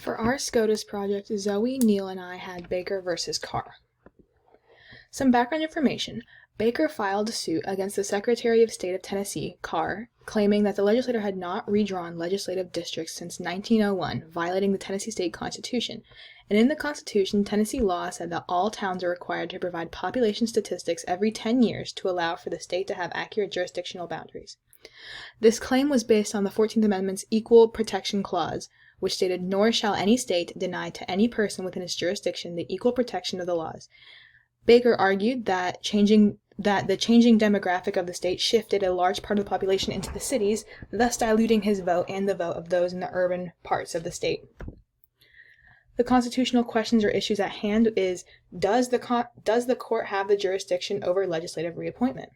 For our Scotus project, Zoe, Neil, and I had Baker versus Carr. Some background information. Baker filed a suit against the Secretary of State of Tennessee, Carr, claiming that the legislature had not redrawn legislative districts since 1901, violating the Tennessee state constitution. And in the Constitution, Tennessee law said that all towns are required to provide population statistics every 10 years to allow for the state to have accurate jurisdictional boundaries. This claim was based on the 14th Amendment's Equal Protection Clause, which stated, "Nor shall any state deny to any person within its jurisdiction the equal protection of the laws." Baker argued that the changing demographic of the state shifted a large part of the population into the cities, thus diluting his vote and the vote of those in the urban parts of the state. The constitutional questions or issues at hand is, does the court have the jurisdiction over legislative reappointment?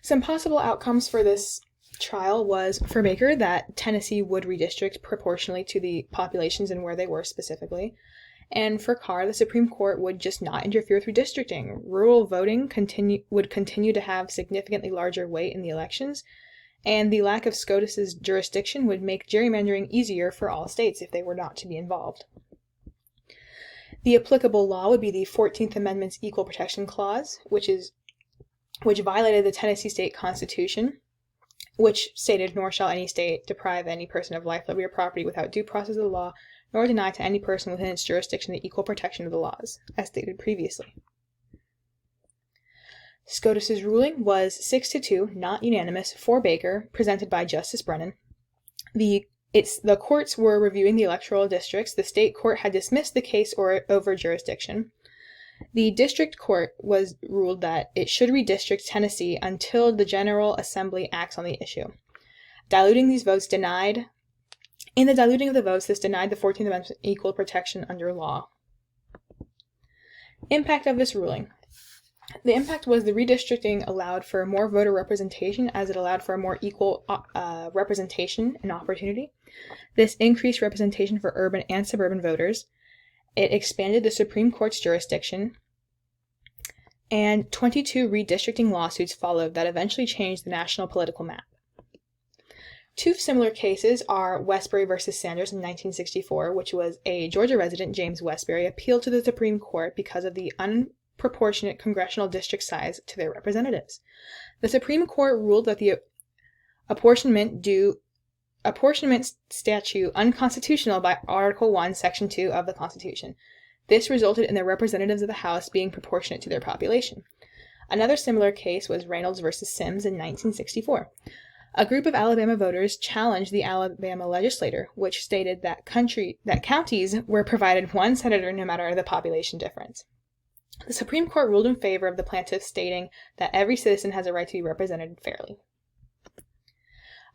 Some possible outcomes for this trial was, for Baker, that Tennessee would redistrict proportionally to the populations and where they were specifically. And for Carr, the Supreme Court would just not interfere with redistricting. Rural voting would continue to have significantly larger weight in the elections, and the lack of Scotus's jurisdiction would make gerrymandering easier for all states if they were not to be involved. The applicable law would be the 14th Amendment's Equal Protection Clause, which violated the Tennessee state constitution, which stated, "Nor shall any state deprive any person of life, liberty, or property without due process of the law, nor deny to any person within its jurisdiction the equal protection of the laws," as stated previously. Scotus's ruling was 6-2, not unanimous, for Baker, presented by Justice Brennan. The courts were reviewing the electoral districts. The state court had dismissed the case over jurisdiction. The district court was ruled that it should redistrict Tennessee until the General Assembly acts on the issue. In the diluting of the votes, this denied the 14th Amendment equal protection under law. Impact of this ruling. The impact was the redistricting allowed for more voter representation, as it allowed for a more equal representation and opportunity. This increased representation for urban and suburban voters. It expanded the Supreme Court's jurisdiction, and 22 redistricting lawsuits followed that eventually changed the national political map. Two similar cases are Westbury versus Sanders in 1964, which was a Georgia resident, James Westbury, appealed to the Supreme Court because of the unproportionate congressional district size to their representatives. The Supreme Court ruled that the apportionment statute unconstitutional by Article 1, Section 2 of the Constitution. This resulted in the representatives of the House being proportionate to their population. Another similar case was Reynolds versus Sims in 1964. A group of Alabama voters challenged the Alabama legislature, which stated that counties were provided one senator no matter the population difference. The Supreme Court ruled in favor of the plaintiffs, stating that every citizen has a right to be represented fairly.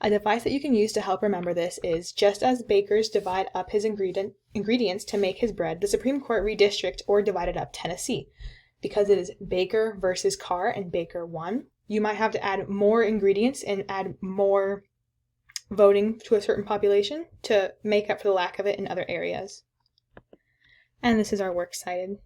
A device that you can use to help remember this is, just as bakers divide up his ingredients to make his bread, the Supreme Court redistricted or divided up Tennessee. Because it is Baker versus Carr and Baker won, you might have to add more ingredients and add more voting to a certain population to make up for the lack of it in other areas. And this is our works cited.